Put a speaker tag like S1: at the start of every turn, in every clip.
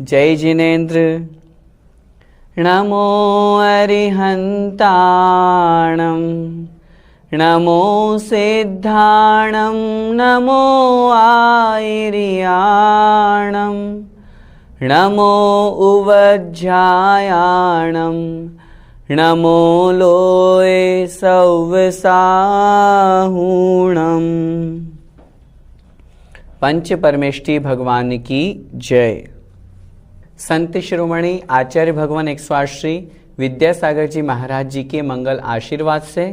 S1: जय जिनेन्द्र। नमो अरिहन्ताणं, नमो सिद्धाणं, नमो आयर्याणं, नमो उवज्झायाणं, नमो लोये सौवसाहूणम्। पंच परमेष्टि भगवान की जय। संत शिरोमणि आचार्य भगवान 108 श्री विद्यासागर जी महाराज जी के मंगल आशीर्वाद से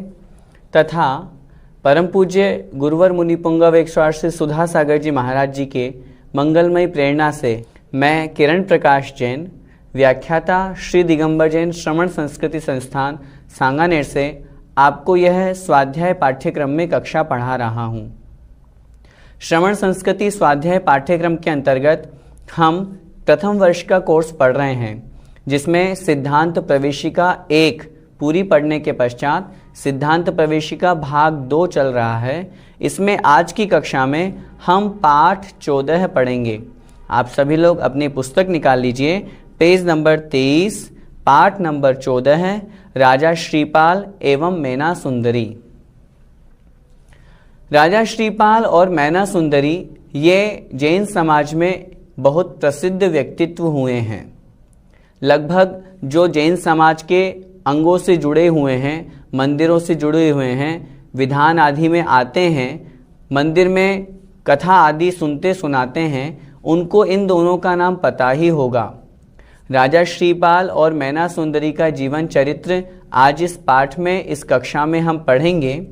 S1: तथा परम पूज्य गुरुवर मुनि पुंगव 108 श्री सुधा सागर जी महाराज जी के मंगलमयी प्रेरणा से मैं किरण प्रकाश जैन, व्याख्याता श्री दिगंबर जैन श्रवण संस्कृति संस्थान सांगानेर से आपको यह स्वाध्याय पाठ्यक्रम में कक्षा पढ़ा रहा हूँ। श्रवण संस्कृति स्वाध्याय पाठ्यक्रम के अंतर्गत हम प्रथम वर्ष का कोर्स पढ़ रहे हैं, जिसमें सिद्धांत प्रवेशिका 1 पूरी पढ़ने के पश्चात सिद्धांत प्रवेशिका भाग 2 चल रहा है। इसमें आज की कक्षा में हम पाठ 14 पढ़ेंगे। आप सभी लोग अपनी पुस्तक निकाल लीजिए, पेज नंबर 23, पाठ नंबर 14 है, राजा श्रीपाल एवं मैना सुंदरी। राजा श्रीपाल और मैना सुंदरी ये जैन समाज में बहुत प्रसिद्ध व्यक्तित्व हुए हैं। लगभग जो जैन समाज के अंगों से जुड़े हुए हैं, मंदिरों से जुड़े हुए हैं, विधान आदि में आते हैं, मंदिर में कथा आदि सुनते सुनाते हैं, उनको इन दोनों का नाम पता ही होगा। राजा श्रीपाल और मैना सुंदरी का जीवन चरित्र आज इस पाठ में, इस कक्षा में हम पढ़ेंगे।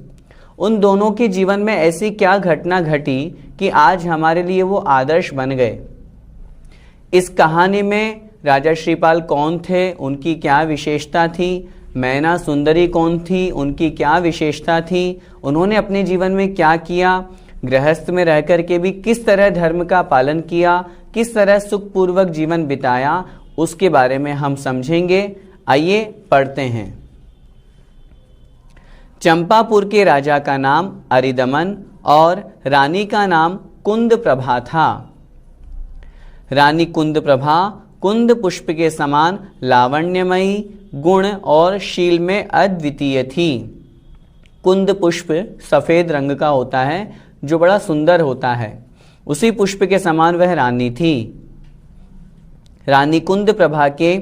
S1: उन दोनों के जीवन में ऐसी क्या घटना घटी कि आज हमारे लिए वो आदर्श बन गए। इस कहानी में राजा श्रीपाल कौन थे, उनकी क्या विशेषता थी, मैना सुंदरी कौन थी, उनकी क्या विशेषता थी, उन्होंने अपने जीवन में क्या किया, गृहस्थ में रहकर के भी किस तरह धर्म का पालन किया, किस तरह सुखपूर्वक जीवन बिताया, उसके बारे में हम समझेंगे। आइए पढ़ते हैं। चंपापुर के राजा का नाम अरिदमन और रानी का नाम कुंद प्रभा था। रानी कुंद प्रभा कुंद पुष्प के समान लावण्यमयी, गुण और शील में अद्वितीय थी। कुंद पुष्प सफ़ेद रंग का होता है जो बड़ा सुंदर होता है, उसी पुष्प के समान वह रानी थी। रानी कुंद प्रभा के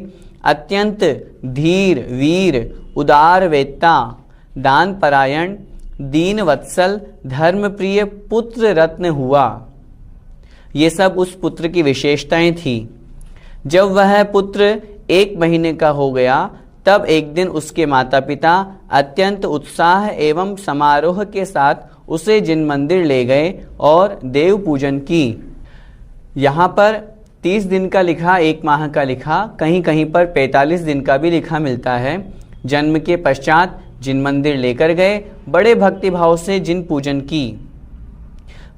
S1: अत्यंत धीर, वीर, उदार वेत्ता, दान परायण, दीन वत्सल, धर्मप्रिय पुत्र रत्न हुआ। ये सब उस पुत्र की विशेषताएं थी। जब वह पुत्र 1 महीने का हो गया, तब एक दिन उसके माता पिता अत्यंत उत्साह एवं समारोह के साथ उसे जिन मंदिर ले गए और देव पूजन की। यहाँ पर 30 दिन का लिखा, 1 माह का लिखा, कहीं कहीं पर 45 दिन का भी लिखा मिलता है। जन्म के पश्चात जिन मंदिर लेकर गए, बड़े भक्तिभाव से जिन पूजन की।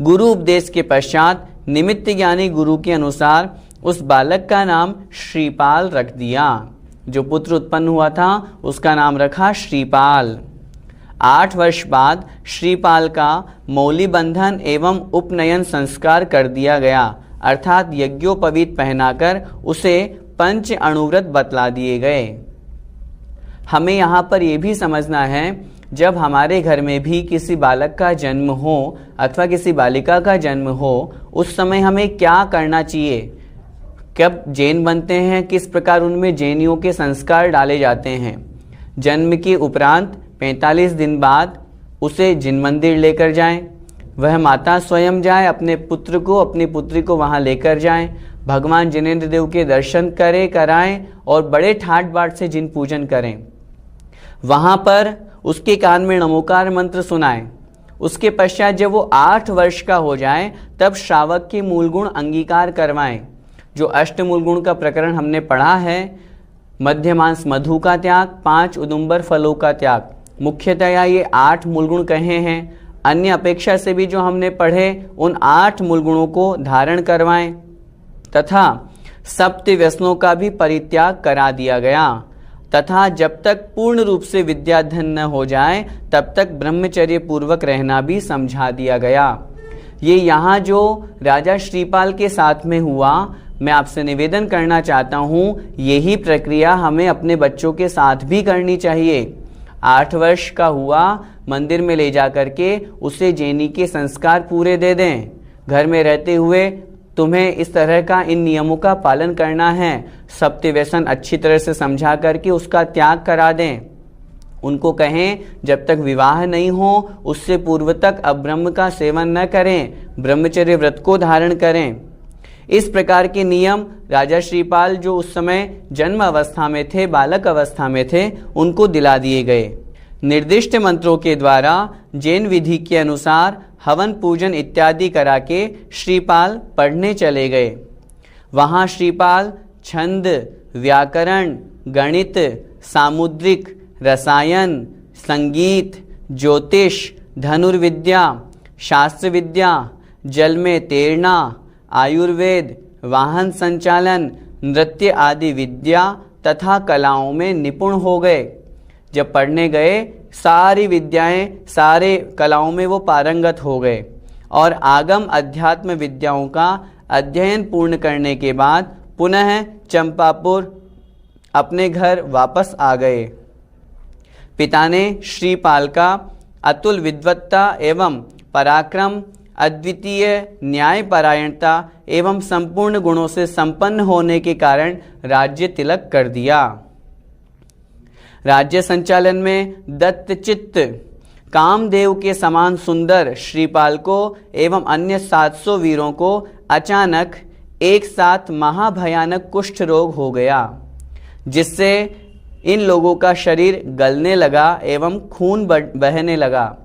S1: गुरु उपदेश के पश्चात निमित्त ज्ञानी गुरु के अनुसार उस बालक का नाम श्रीपाल रख दिया। जो पुत्र उत्पन्न हुआ था उसका नाम रखा श्रीपाल। 8 वर्ष बाद श्रीपाल का मौली बंधन एवं उपनयन संस्कार कर दिया गया, अर्थात यज्ञोपवीत पहनाकर उसे पंच अणुव्रत बतला दिए गए। हमें यहाँ पर यह भी समझना है, जब हमारे घर में भी किसी बालक का जन्म हो अथवा किसी बालिका का जन्म हो, उस समय हमें क्या करना चाहिए, कब जैन बनते हैं, किस प्रकार उनमें जैनियों के संस्कार डाले जाते हैं। जन्म के उपरांत 45 दिन बाद उसे जिन मंदिर लेकर जाएं, वह माता स्वयं जाए, अपने पुत्र को, अपनी पुत्री को वहां लेकर जाएं, भगवान जिनेंद्र देव के दर्शन कराएं और बड़े ठाट बाट से जिन पूजन करें। वहां पर उसके कान में नमोकार मंत्र सुनाएं, उसके पश्चात जब वो 8 वर्ष का हो जाए तब श्रावक के मूल गुण अंगीकार करवाएं। जो अष्टमूल गुण का प्रकरण हमने पढ़ा है, मध्यमांस मधु का त्याग, 5 उदुम्बर फलों का त्याग, मुख्यतया ये 8 मूल गुण कहे हैं। अन्य अपेक्षा से भी जो हमने पढ़े उन 8 मूल गुणों को धारण करवाएं तथा सप्त व्यसनों का भी परित्याग करा दिया गया तथा जब तक पूर्ण रूप से विद्याधन न हो जाए तब तक ब्रह्मचर्य पूर्वक रहना भी समझा दिया गया। ये यहाँ जो राजा श्रीपाल के साथ में हुआ, मैं आपसे निवेदन करना चाहता हूँ, यही प्रक्रिया हमें अपने बच्चों के साथ भी करनी चाहिए। 8 वर्ष का हुआ, मंदिर में ले जा करके उसे जैनी के संस्कार पूरे दे दें। घर में रहते हुए तुम्हें इस तरह का इन नियमों का पालन करना है। सप्त व्यसन अच्छी तरह से समझा करके उसका त्याग करा दें। उनको कहें जब तक विवाह नहीं हो उससे पूर्व तक अब्रह्म का सेवन न करें, ब्रह्मचर्य व्रत को धारण करें। इस प्रकार के नियम राजा श्रीपाल जो उस समय जन्म अवस्था में थे, बालक अवस्था में थे, उनको दिला दिए गए। निर्दिष्ट मंत्रों के द्वारा जैन विधि के अनुसार हवन पूजन इत्यादि करा के श्रीपाल पढ़ने चले गए। वहाँ श्रीपाल छंद, व्याकरण, गणित, सामुद्रिक, रसायन, संगीत, ज्योतिष, धनुर्विद्या, शास्त्र विद्या, जल में तैरना, आयुर्वेद, वाहन संचालन, नृत्य आदि विद्या तथा कलाओं में निपुण हो गए। जब पढ़ने गए सारी विद्याएं, सारे कलाओं में वो पारंगत हो गए और आगम अध्यात्म विद्याओं का अध्ययन पूर्ण करने के बाद पुनः चंपापुर अपने घर वापस आ गए। पिता ने श्रीपाल का अतुल विद्वत्ता एवं पराक्रम, अद्वितीय न्यायपरायणता एवं संपूर्ण गुणों से संपन्न होने के कारण राज्य तिलक कर दिया। राज्य संचालन में दत्तचित्त कामदेव के समान सुंदर श्रीपाल को एवं अन्य 700 वीरों को अचानक एक साथ महाभयानक कुष्ठ रोग हो गया, जिससे इन लोगों का शरीर गलने लगा एवं खून बहने लगा।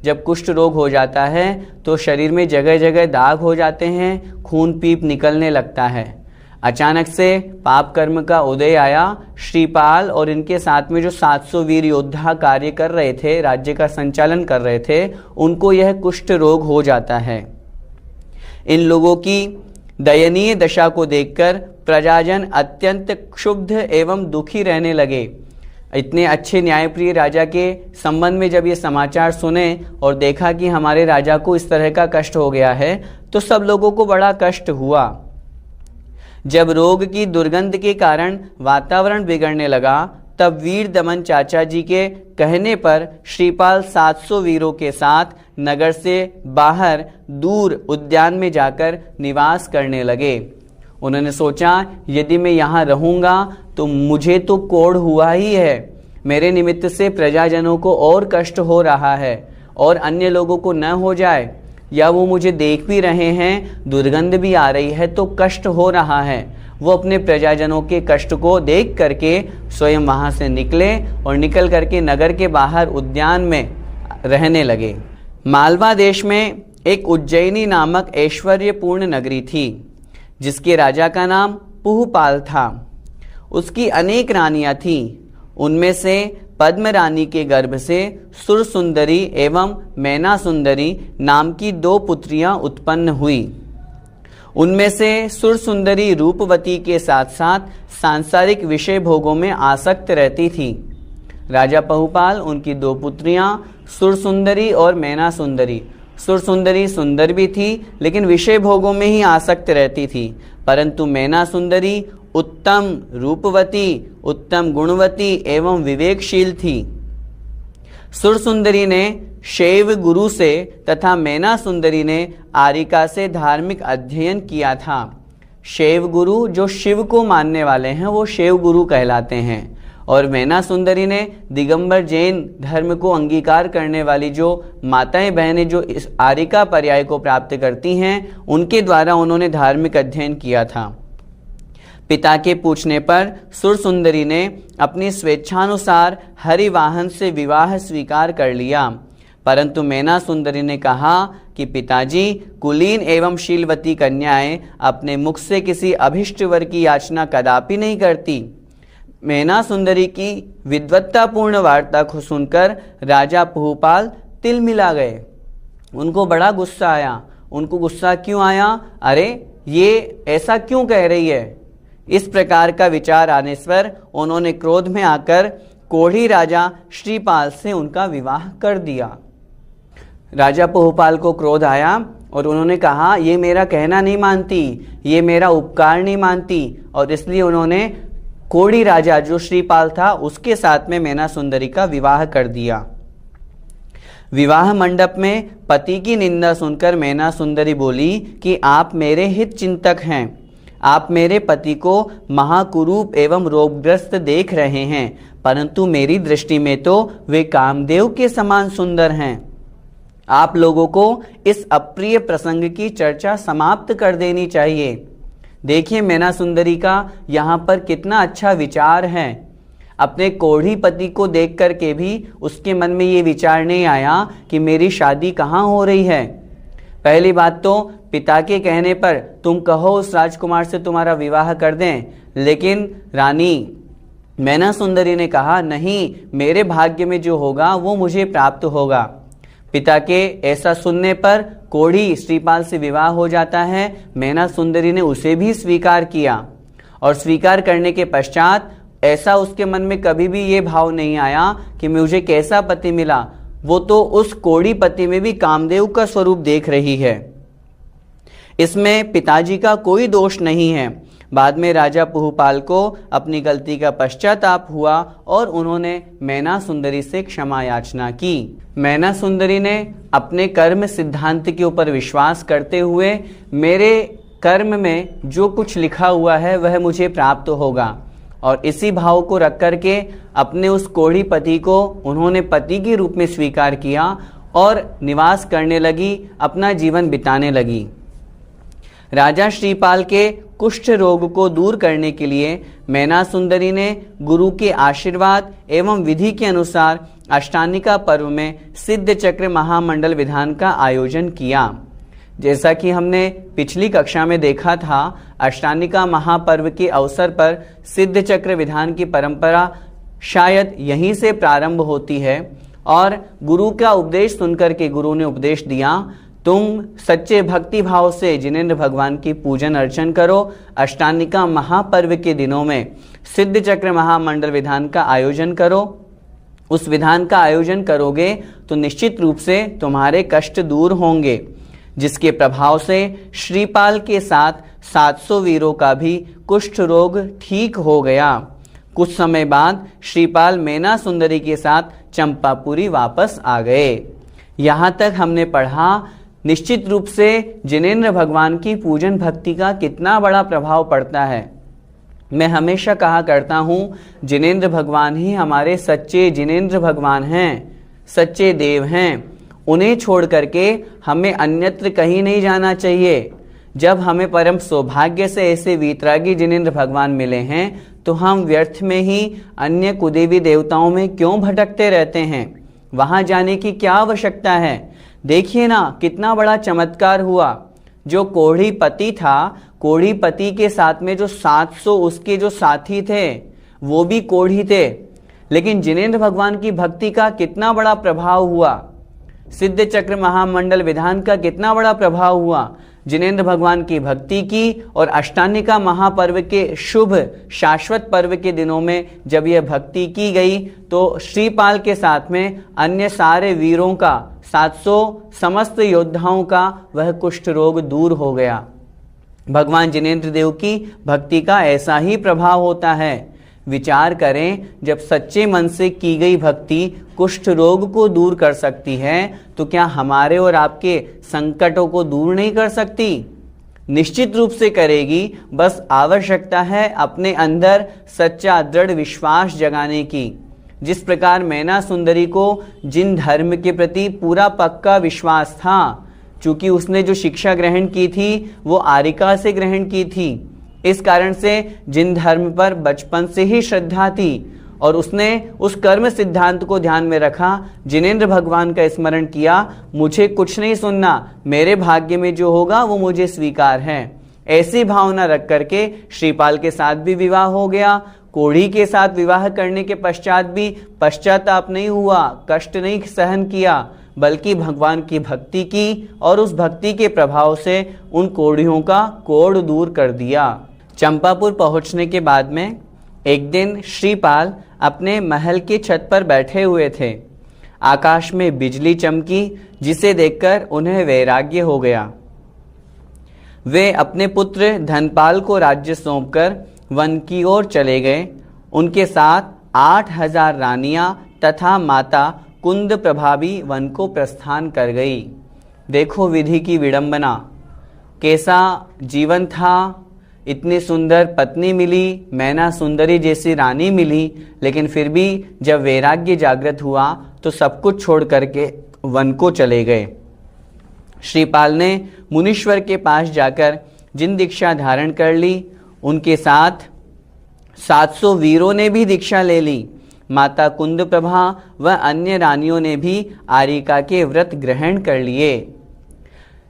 S1: जब कुष्ठ रोग हो जाता है तो शरीर में जगह जगह दाग हो जाते हैं, खून पीप निकलने लगता है। अचानक से पाप कर्म का उदय आया। श्रीपाल और इनके साथ में जो 700 वीर योद्धा कार्य कर रहे थे, राज्य का संचालन कर रहे थे, उनको यह कुष्ठ रोग हो जाता है। इन लोगों की दयनीय दशा को देखकर प्रजाजन अत्यंत क्षुब्ध एवं दुखी रहने लगे। इतने अच्छे न्यायप्रिय राजा के संबंध में जब ये समाचार सुने और देखा कि हमारे राजा को इस तरह का कष्ट हो गया है, तो सब लोगों को बड़ा कष्ट हुआ। जब रोग की दुर्गंध के कारण वातावरण बिगड़ने लगा, तब वीर दमन चाचा जी के कहने पर श्रीपाल 700 वीरों के साथ नगर से बाहर दूर उद्यान में जाकर निवास करने लगे। उन्होंने सोचा यदि मैं यहाँ रहूँगा तो मुझे तो कोढ़ हुआ ही है, मेरे निमित्त से प्रजाजनों को और कष्ट हो रहा है और अन्य लोगों को न हो जाए, या वो मुझे देख भी रहे हैं, दुर्गंध भी आ रही है तो कष्ट हो रहा है। वो अपने प्रजाजनों के कष्ट को देख करके स्वयं वहाँ से निकले और निकल करके नगर के बाहर उद्यान में रहने लगे। मालवा देश में एक उज्जैनी नामक ऐश्वर्यपूर्ण नगरी थी, जिसके राजा का नाम पुहपाल था। उसकी अनेक रानियां थीं। उनमें से पद्म रानी के गर्भ से सुरसुंदरी एवं मैना सुंदरी नाम की 2 पुत्रियां उत्पन्न हुई। उनमें से सुरसुंदरी रूपवती के साथ साथ सांसारिक विषय भोगों में आसक्त रहती थी। राजा पहुपाल उनकी 2 पुत्रियां सुरसुंदरी और मैना सुंदरी, सुरसुंदरी सुंदर भी थी लेकिन विषय भोगों में ही आसक्त रहती थी, परंतु मैना सुंदरी उत्तम रूपवती, उत्तम गुणवती एवं विवेकशील थी। सुरसुंदरी ने शैव गुरु से तथा मैना सुंदरी ने आरिका से धार्मिक अध्ययन किया था। शैव गुरु जो शिव को मानने वाले हैं वो शैव गुरु कहलाते हैं, और मैना सुंदरी ने दिगंबर जैन धर्म को अंगीकार करने वाली जो माताएं बहनें जो इस आरिका पर्याय को प्राप्त करती हैं, उनके द्वारा उन्होंने धार्मिक अध्ययन किया था। पिता के पूछने पर सुरसुंदरी ने अपनी स्वेच्छानुसार हरिवाहन से विवाह स्वीकार कर लिया। परंतु मैना सुंदरी ने कहा कि पिताजी, कुलीन एवं शीलवती कन्याएं अपने मुख से किसी अभिष्ट वर की याचना कदापि नहीं करती। मैना सुंदरी की विद्वत्तापूर्ण वार्ता को सुनकर राजा पुहूपाल तिलमिला गए। उनको बड़ा गुस्सा आया। उनको गुस्सा क्यों आया? अरे ये ऐसा क्यों कह रही है? इस प्रकार का विचार आने पर उन्होंने क्रोध में आकर कोढ़ी राजा श्रीपाल से उनका विवाह कर दिया। राजा पुहूपाल को क्रोध आया और उन्होंने कहा, ये मेरा कहना नहीं मानती, ये मेरा उपकार नहीं मानती, और इसलिए उन्होंने कोढ़ी राजा जो श्रीपाल था उसके साथ में मैना सुंदरी का विवाह कर दिया। विवाह मंडप में पति की निंदा सुनकर मैना सुंदरी बोली कि आप मेरे हित चिंतक हैं, आप मेरे पति को महाकुरूप एवं रोगग्रस्त देख रहे हैं, परंतु मेरी दृष्टि में तो वे कामदेव के समान सुंदर हैं। आप लोगों को इस अप्रिय प्रसंग की चर्चा समाप्त कर देनी चाहिए। देखिए मैना सुंदरी का यहाँ पर कितना अच्छा विचार है। अपने कोढ़ी पति को देख कर के भी उसके मन में ये विचार नहीं आया कि मेरी शादी कहाँ हो रही है। पहली बात तो पिता के कहने पर तुम कहो उस राजकुमार से तुम्हारा विवाह कर दें, लेकिन रानी मैना सुंदरी ने कहा, नहीं, मेरे भाग्य में जो होगा वो मुझे प्राप्त होगा। पिता के ऐसा सुनने पर कोढ़ी श्रीपाल से विवाह हो जाता है। मैना सुंदरी ने उसे भी स्वीकार किया, और स्वीकार करने के पश्चात ऐसा उसके मन में कभी भी ये भाव नहीं आया कि मुझे कैसा पति मिला। वो तो उस कोढ़ी पति में भी कामदेव का स्वरूप देख रही है। इसमें पिताजी का कोई दोष नहीं है। बाद में राजा पुहूपाल को अपनी गलती का पश्चाताप हुआ और उन्होंने मैना सुंदरी से क्षमा याचना की। मैना सुंदरी ने अपने कर्म सिद्धांत के ऊपर विश्वास करते हुए, मेरे कर्म में जो कुछ लिखा हुआ है वह मुझे प्राप्त होगा, और इसी भाव को रख करके अपने उस कोढ़ी पति को उन्होंने पति के रूप में स्वीकार किया और निवास करने लगी, अपना जीवन बिताने लगी। राजा श्रीपाल के कुष्ठ रोग को दूर करने के लिए मैना सुंदरी ने गुरु के आशीर्वाद एवं विधि के अनुसार अष्टानिका पर्व में सिद्ध चक्र महामंडल विधान का आयोजन किया। जैसा कि हमने पिछली कक्षा में देखा था, अष्टानिका महापर्व के अवसर पर सिद्ध चक्र विधान की परंपरा शायद यहीं से प्रारंभ होती है, और गुरु का उपदेश सुनकर के गुरु ने उपदेश दिया, तुम सच्चे भक्ति भाव से जिनेंद्र भगवान की पूजन अर्चन करो। अष्टानिका महापर्व के दिनों में सिद्ध चक्र महामंडल विधान का आयोजन करो। उस विधान का आयोजन करोगे तो निश्चित रूप से तुम्हारे कष्ट दूर होंगे, जिसके प्रभाव से श्रीपाल के साथ 700 वीरों का भी कुष्ठ रोग ठीक हो गया। कुछ समय बाद श्रीपाल मैना सुंदरी के साथ चंपापुरी वापस आ गए। यहाँ तक हमने पढ़ा निश्चित रूप से जिनेंद्र भगवान की पूजन भक्ति का कितना बड़ा प्रभाव पड़ता है। मैं हमेशा कहा करता हूँ, जिनेंद्र भगवान ही हमारे सच्चे जिनेंद्र भगवान हैं, सच्चे देव हैं। उन्हें छोड़ करके हमें अन्यत्र कहीं नहीं जाना चाहिए। जब हमें परम सौभाग्य से ऐसे वीतरागी जिनेंद्र भगवान मिले हैं, तो हम व्यर्थ में ही अन्य कुदेवी देवताओं में क्यों भटकते रहते हैं? वहां जाने की क्या आवश्यकता है? देखिए ना, कितना बड़ा चमत्कार हुआ। जो कोढ़ी पति था, कोढ़ी पति के साथ में जो 700 उसके जो साथी थे वो भी कोढ़ी थे, लेकिन जिनेंद्र भगवान की भक्ति का कितना बड़ा प्रभाव हुआ। सिद्ध चक्र महामंडल विधान का कितना बड़ा प्रभाव हुआ। जिनेंद्र भगवान की भक्ति की, और अष्टानिका महापर्व के शुभ शाश्वत पर्व के दिनों में जब यह भक्ति की गई, तो श्रीपाल के साथ में अन्य सारे वीरों का, 700 समस्त योद्धाओं का वह कुष्ठ रोग दूर हो गया। भगवान जिनेंद्र देव की भक्ति का ऐसा ही प्रभाव होता है। विचार करें, जब सच्चे मन से की गई भक्ति कुष्ठ रोग को दूर कर सकती है, तो क्या हमारे और आपके संकटों को दूर नहीं कर सकती? निश्चित रूप से करेगी। बस आवश्यकता है अपने अंदर सच्चा दृढ़ विश्वास जगाने की। जिस प्रकार मैना सुंदरी को जिन धर्म के प्रति पूरा पक्का विश्वास था, चूंकि उसने जो शिक्षा ग्रहण की थी वो आरिका से ग्रहण की थी, इस कारण से जिन धर्म पर बचपन से ही श्रद्धा थी, और उसने उस कर्म सिद्धांत को ध्यान में रखा। जिनेंद्र भगवान का स्मरण किया, मुझे कुछ नहीं सुनना, मेरे भाग्य में जो होगा वो मुझे स्वीकार है। ऐसी भावना रख करके श्रीपाल के साथ भी विवाह हो गया। कोढ़ी के साथ विवाह करने के पश्चात भी पश्चाताप नहीं हुआ, कष्ट नहीं सहन किया, बल्कि भगवान की भक्ति की और उस भक्ति के प्रभाव से उन कोढ़ियों का कोढ़ दूर कर दिया। चंपापुर पहुंचने के बाद में एक दिन श्रीपाल अपने महल की छत पर बैठे हुए थे। आकाश में बिजली चमकी, जिसे देखकर उन्हें वैराग्य हो गया। वे अपने पुत्र धनपाल को राज्य सौंपकर वन की ओर चले गए। उनके साथ 8,000 रानियां तथा माता कुंद प्रभा भी वन को प्रस्थान कर गई। देखो विधि की विडंबना, कैसा जीवन था। इतनी सुंदर पत्नी मिली, मैना सुंदरी जैसी रानी मिली, लेकिन फिर भी जब वैराग्य जागृत हुआ तो सब कुछ छोड़ करके वन को चले गए। श्रीपाल ने मुनीश्वर के पास जाकर जिन दीक्षा धारण कर ली, उनके साथ 700 वीरों ने भी दीक्षा ले ली। माता कुंद प्रभा व अन्य रानियों ने भी आरिका के व्रत ग्रहण कर लिए।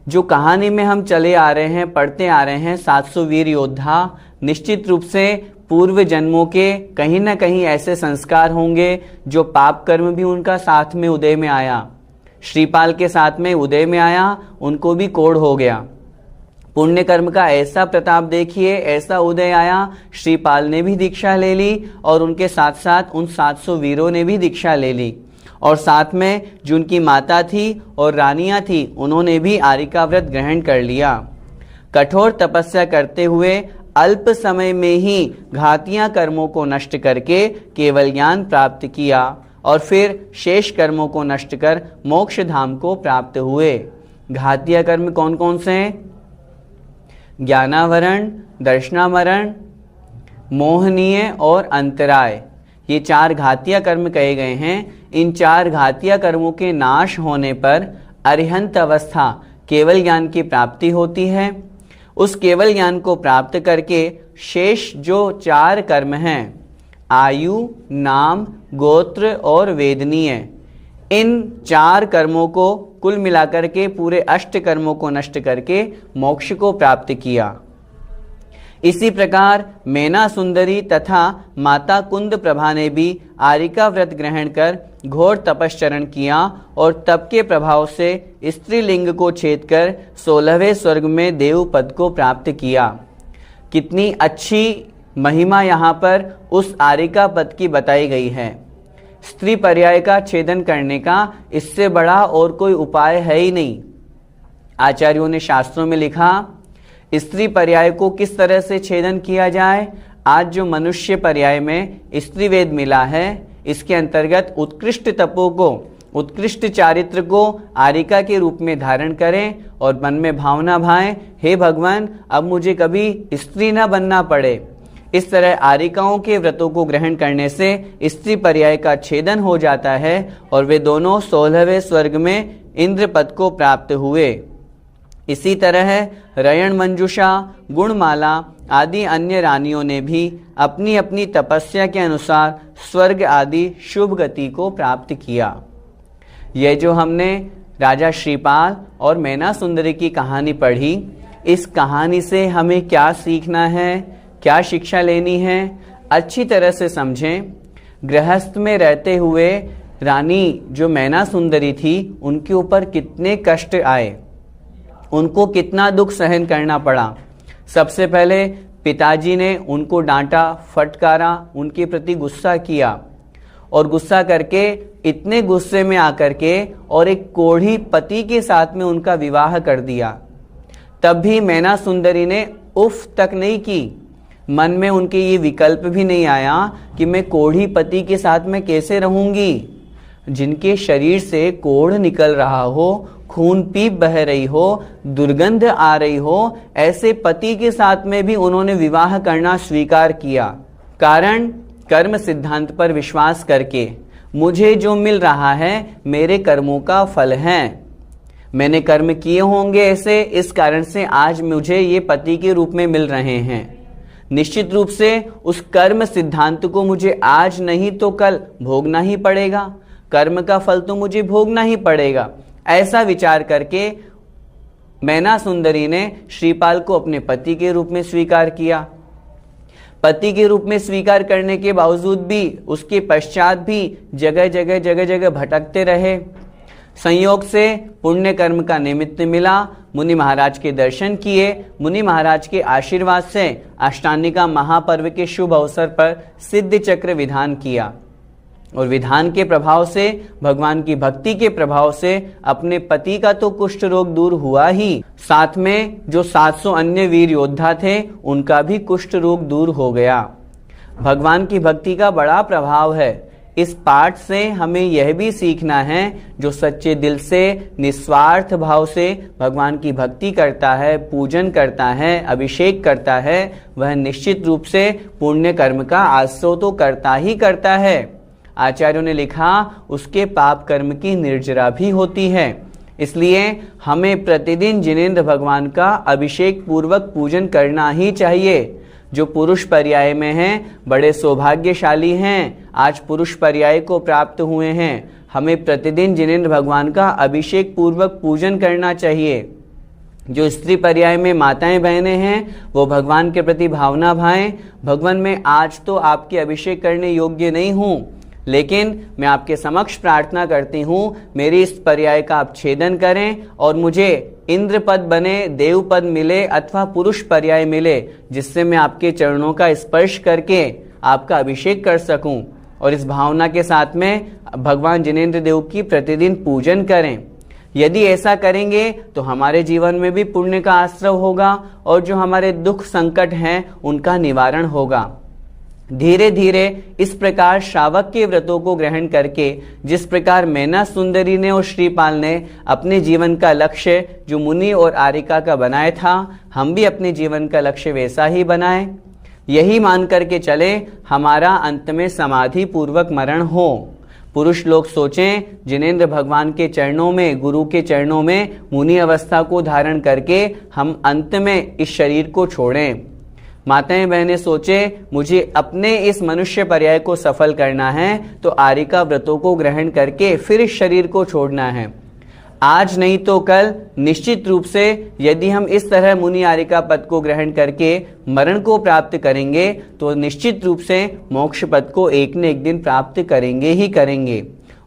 S1: जो कहानी में हम चले आ रहे हैं, पढ़ते आ रहे हैं, 700 वीर योद्धा, निश्चित रूप से पूर्व जन्मों के कहीं न कहीं ऐसे संस्कार होंगे जो पाप कर्म भी उनका साथ में उदय में आया। श्रीपाल के साथ में उदय में आया, उनको भी कोढ़ हो गया। पुण्य कर्म का ऐसा प्रताप देखिए, ऐसा उदय आया, श्रीपाल ने भी दीक्षा ले ली और उनके साथ साथ उन 700 वीरों ने भी दीक्षा ले ली। और साथ में जो उनकी माता थी और रानियां थी, उन्होंने भी आरिका व्रत ग्रहण कर लिया। कठोर तपस्या करते हुए अल्प समय में ही घातियां कर्मों को नष्ट करके केवल ज्ञान प्राप्त किया और फिर शेष कर्मों को नष्ट कर मोक्ष धाम को प्राप्त हुए। घातिया कर्म कौन कौन से हैं? ज्ञानावरण, दर्शनावरण, मोहनीय और अंतराय, ये 4 घातिया कर्म कहे गए हैं। इन 4 घातिया कर्मों के नाश होने पर अरिहंत अवस्था केवल ज्ञान की प्राप्ति होती है। उस केवल ज्ञान को प्राप्त करके शेष जो 4 कर्म हैं, आयु, नाम, गोत्र और वेदनीय, इन 4 कर्मों को कुल मिलाकर के पूरे 8 कर्मों को नष्ट करके मोक्ष को प्राप्त किया। इसी प्रकार मैना सुंदरी तथा माता कुंद प्रभा ने भी आरिका व्रत ग्रहण कर घोर तपश्चरण किया और तप के प्रभाव से स्त्रीलिंग को छेद कर 16वें स्वर्ग में देव पद को प्राप्त किया। कितनी अच्छी महिमा यहाँ पर उस आरिका पद की बताई गई है। स्त्री पर्याय का छेदन करने का इससे बड़ा और कोई उपाय है ही नहीं। आचार्यों ने शास्त्रों में लिखा, स्त्री पर्याय को किस तरह से छेदन किया जाए। आज जो मनुष्य पर्याय में स्त्री वेद मिला है, इसके अंतर्गत उत्कृष्ट तपों को, उत्कृष्ट चारित्र को आरिका के रूप में धारण करें और मन में भावना भाएं, हे भगवान अब मुझे कभी स्त्री न बनना पड़े। इस तरह आरिकाओं के व्रतों को ग्रहण करने से स्त्री पर्याय का छेदन हो जाता है और वे दोनों 16वें स्वर्ग में इंद्र पद को प्राप्त हुए। इसी तरह रयण मंजुषा, गुणमाला आदि अन्य रानियों ने भी अपनी अपनी तपस्या के अनुसार स्वर्ग आदि शुभ गति को प्राप्त किया। यह जो हमने राजा श्रीपाल और मैना सुंदरी की कहानी पढ़ी, इस कहानी से हमें क्या सीखना है, क्या शिक्षा लेनी है, अच्छी तरह से समझें। गृहस्थ में रहते हुए रानी जो मैना सुंदरी थी, उनके ऊपर कितने कष्ट आए, उनको कितना दुख सहन करना पड़ा। सबसे पहले पिताजी ने उनको डांटा, फटकारा, उनके प्रति गुस्सा किया और गुस्सा करके इतने गुस्से में आकर के और एक कोढ़ी पति के साथ में उनका विवाह कर दिया। तब भी मैना सुंदरी ने उफ तक नहीं की। मन में उनके ये विकल्प भी नहीं आया कि मैं कोढ़ी पति के साथ में कैसे रहूंगी। जिनके शरीर से कोढ़ निकल रहा हो, खून पीप बह रही हो, दुर्गंध आ रही हो, ऐसे पति के साथ में भी उन्होंने विवाह करना स्वीकार किया। कारण कर्म सिद्धांत पर विश्वास करके मुझे जो मिल रहा है मेरे कर्मों का फल है, मैंने कर्म किए होंगे ऐसे, इस कारण से आज मुझे ये पति के रूप में मिल रहे हैं। निश्चित रूप से उस कर्म सिद्धांत को मुझे आज नहीं तो कल भोगना ही पड़ेगा, कर्म का फल तो मुझे भोगना ही पड़ेगा। ऐसा विचार करके मैना सुंदरी ने श्रीपाल को अपने पति के रूप में स्वीकार किया। पति के रूप में स्वीकार करने के बावजूद भी उसके पश्चात भी जगह जगह भटकते रहे। संयोग से पुण्य कर्म का निमित्त मिला, मुनि महाराज के दर्शन किए, मुनि महाराज के आशीर्वाद से अष्टांगिका महापर्व के शुभ अवसर पर सिद्ध चक्र विधान किया और विधान के प्रभाव से, भगवान की भक्ति के प्रभाव से अपने पति का तो कुष्ठ रोग दूर हुआ ही, साथ में जो 700 अन्य वीर योद्धा थे उनका भी कुष्ठ रोग दूर हो गया। भगवान की भक्ति का बड़ा प्रभाव है। इस पाठ से हमें यह भी सीखना है, जो सच्चे दिल से निस्वार्थ भाव से भगवान की भक्ति करता है, पूजन करता है, अभिषेक करता है, वह निश्चित रूप से पुण्य कर्म का आश्रय तो करता ही करता है। आचार्यों ने लिखा, उसके पाप कर्म की निर्जरा भी होती है। इसलिए हमें प्रतिदिन जिनेंद्र भगवान का अभिषेक पूर्वक पूजन करना ही चाहिए। जो पुरुष पर्याय में हैं बड़े सौभाग्यशाली हैं, आज पुरुष पर्याय को प्राप्त हुए हैं। हमें प्रतिदिन जिनेंद्र भगवान का अभिषेक पूर्वक पूजन करना चाहिए। जो स्त्री पर्याय में माताएं बहनें हैं वो भगवान के प्रति भावना भाएं, भगवान मैं आज तो आपके अभिषेक करने योग्य नहीं हूँ, लेकिन मैं आपके समक्ष प्रार्थना करती हूँ मेरी इस पर्याय का आप छेदन करें और मुझे इंद्र पद बने, देव पद मिले अथवा पुरुष पर्याय मिले, जिससे मैं आपके चरणों का स्पर्श करके आपका अभिषेक कर सकूं। और इस भावना के साथ में भगवान जिनेंद्र देव की प्रतिदिन पूजन करें। यदि ऐसा करेंगे तो हमारे जीवन में भी पुण्य का आश्रय होगा और जो हमारे दुख संकट हैं उनका निवारण होगा। धीरे धीरे इस प्रकार श्रावक के व्रतों को ग्रहण करके, जिस प्रकार मैना सुंदरी ने और श्रीपाल ने अपने जीवन का लक्ष्य जो मुनि और आरिका का बनाया था, हम भी अपने जीवन का लक्ष्य वैसा ही बनाएं। यही मान करके चले हमारा अंत में समाधि पूर्वक मरण हो। पुरुष लोग सोचें जिनेंद्र भगवान के चरणों में, गुरु के चरणों में मुनि अवस्था को धारण करके हम अंत में इस शरीर को छोड़ें। माताएं बहनें सोचे मुझे अपने इस मनुष्य पर्याय को सफल करना है तो आरिका व्रतों को ग्रहण करके फिर इस शरीर को छोड़ना है। आज नहीं तो कल निश्चित रूप से यदि हम इस तरह मुनि आरिका पद को ग्रहण करके मरण को प्राप्त करेंगे तो निश्चित रूप से मोक्ष पद को एक न एक दिन प्राप्त करेंगे ही करेंगे।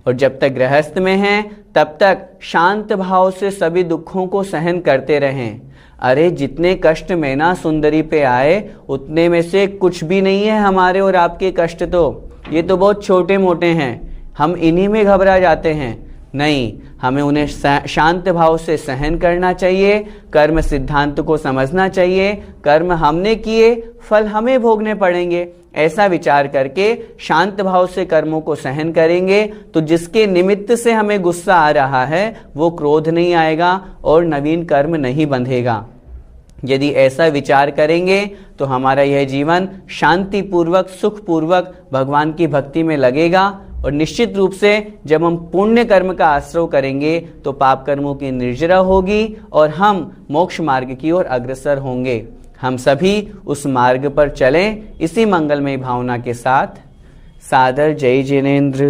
S1: और जब तक गृहस्थ में हैं तब तक शांत भाव से सभी दुखों को सहन करते रहें। अरे जितने कष्ट मैना सुंदरी पे आए उतने में से कुछ भी नहीं है हमारे और आपके कष्ट, तो ये तो बहुत छोटे मोटे हैं, हम इन्हीं में घबरा जाते हैं। नहीं, हमें उन्हें शांत भाव से सहन करना चाहिए, कर्म सिद्धांत को समझना चाहिए। कर्म हमने किए, फल हमें भोगने पड़ेंगे, ऐसा विचार करके शांत भाव से कर्मों को सहन करेंगे तो जिसके निमित्त से हमें गुस्सा आ रहा है वो क्रोध नहीं आएगा और नवीन कर्म नहीं बंधेगा। यदि ऐसा विचार करेंगे तो हमारा यह जीवन शांति पूर्वक, सुख पूर्वक भगवान की भक्ति में लगेगा। और निश्चित रूप से जब हम पुण्य कर्म का आश्रय करेंगे तो पाप कर्मों की निर्जरा होगी और हम मोक्ष मार्ग की ओर अग्रसर होंगे। हम सभी उस मार्ग पर चलें, इसी मंगलमय भावना के साथ। सादर जय जिनेंद्र।